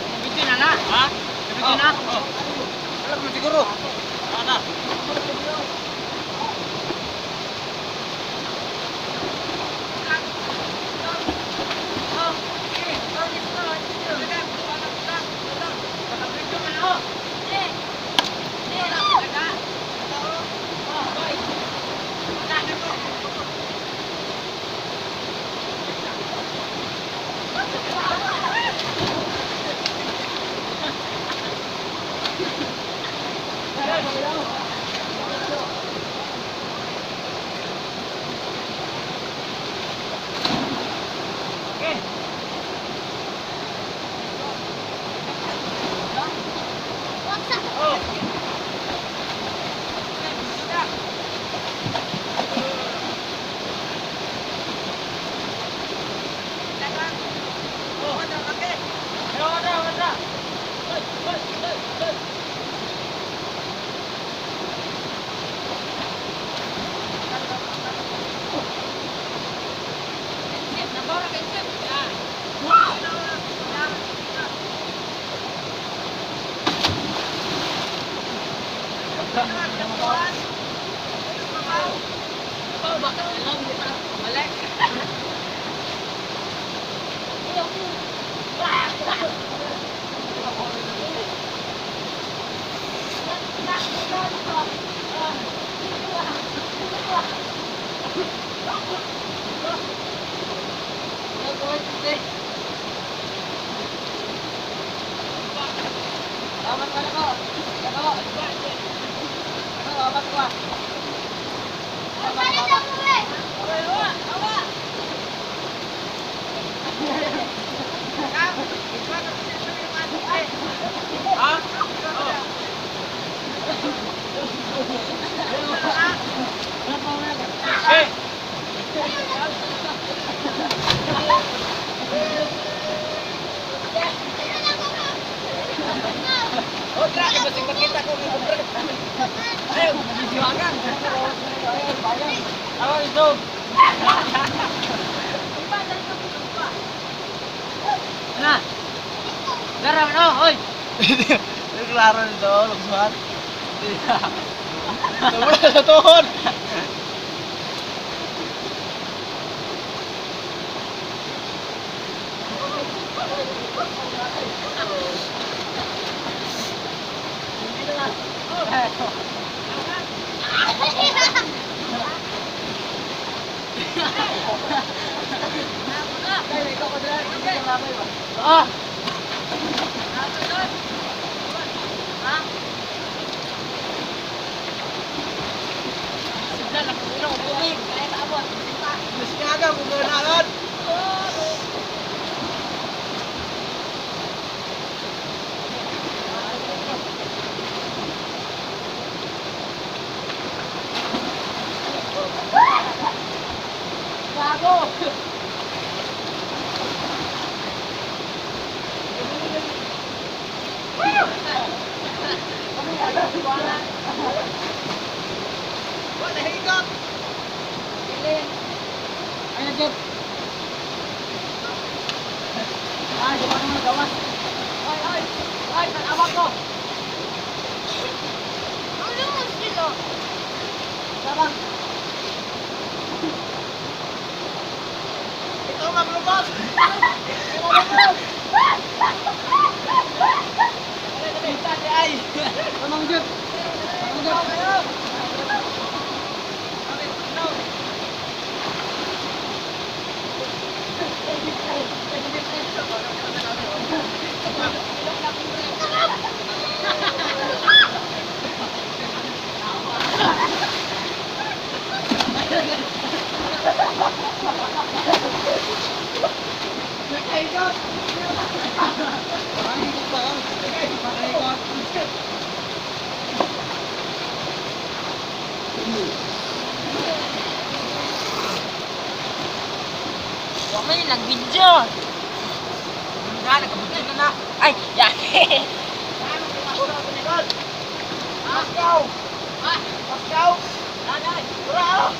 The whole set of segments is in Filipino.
Nabidyo na na. Ha? Nabidyo na. Alam mo siguro. Ano? Garang no, hoy. Klaro nito, lugsuhan. Tama sa tuhod. Ah. Masinaga mo ganahan. Bago. What the hiccup? Ay, Jeff. Ay, di ba naman nagawas? Ay, tanawag ko. Ano mo sila? Sabang. Ito maglubos. Ay, Tamang Jeff. Tamang Jeff. Huwag mo yung nag-video. Nagkabutsin na na. Ay, yaki. Pascal! Pascal! Nanay! Bro!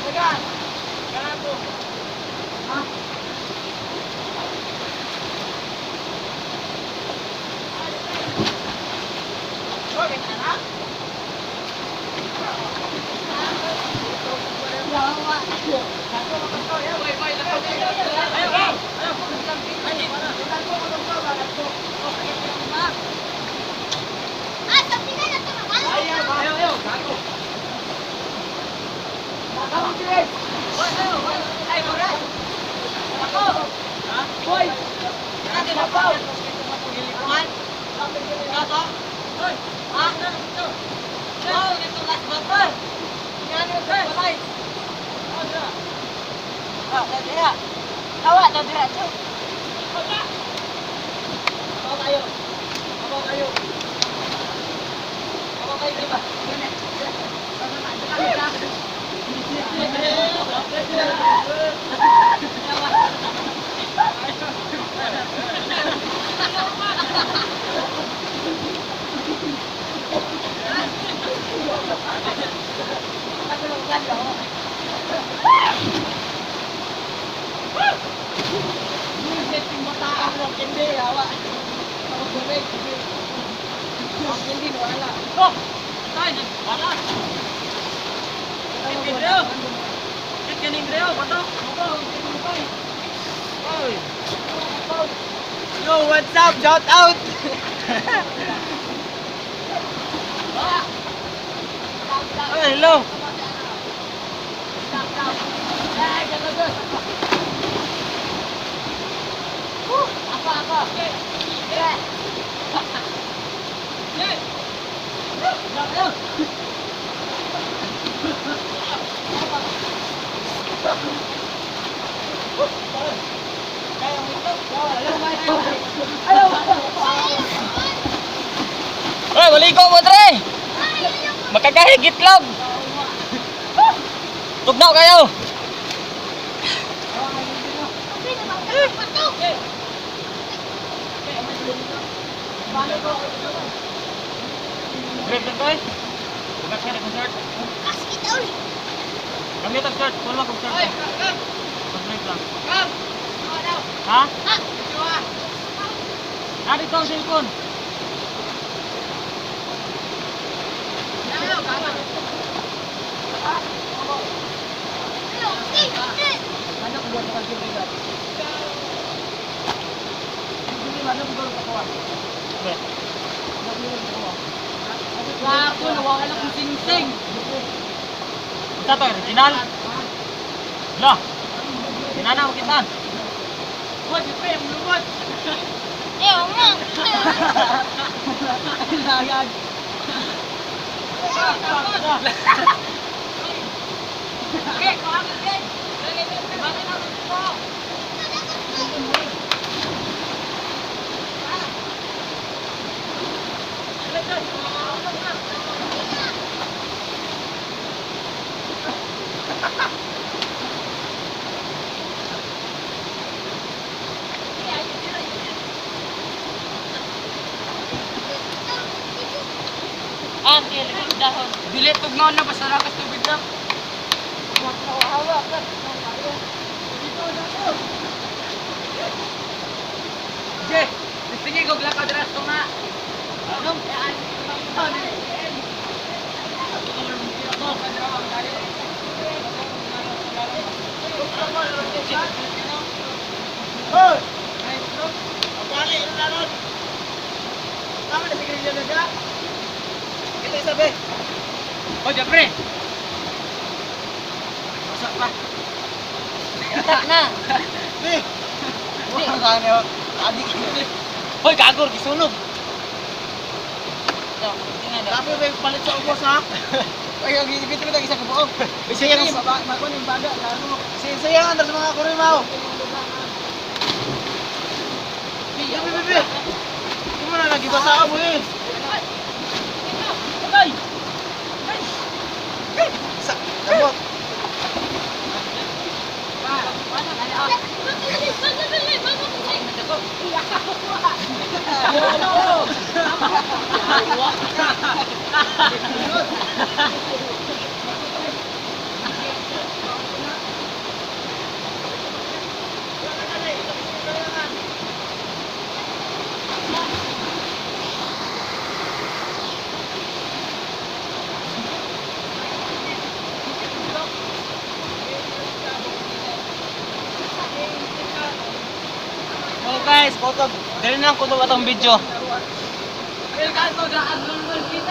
Taga! Awak dah berat tu. Yo, what's up? Shout out! Oh, hello! Hoy, maligo mo, Tre! Makagahig itlog! Tugnaw kayo! Break lang tayo. Bukas ka na kung start. Kami ito start. Wala kung start. Break lang. Ha? Dito ang cellphone. Wako, nawakan ako sing-sing. Ito to, original. Lah. Sinana mo kita. What? You pay? What? Ewan nga. Lagag. Okay, kawakan din. Bakit ako dito? Ang dahon. Bilit tugnaw na pasarakas tubig na. Hawa ka. Je, sige ko lakad resto nga. Anong? Hoy! Abali, ano na nun? Tama na si Grillo na siya? Kita isabi. Oh, Jeffrey. Masak pa. Tak na. Di! Wala ka niyo. Adik. Hoy, kagor, gisunog. Ito, tingnan daw. Tapi may palit sa ubos ha? Ay, ang gigipit mo tayo isa ka buo. Sige, makon yung baga. Sige, ang andar sa mga kurimaw. Bibi, bibi. Hindi mo na lagi basa mo eh. Sa, tabot. guys, kutob. Dili na lang kutob atong video. Kaya ka to daan kita.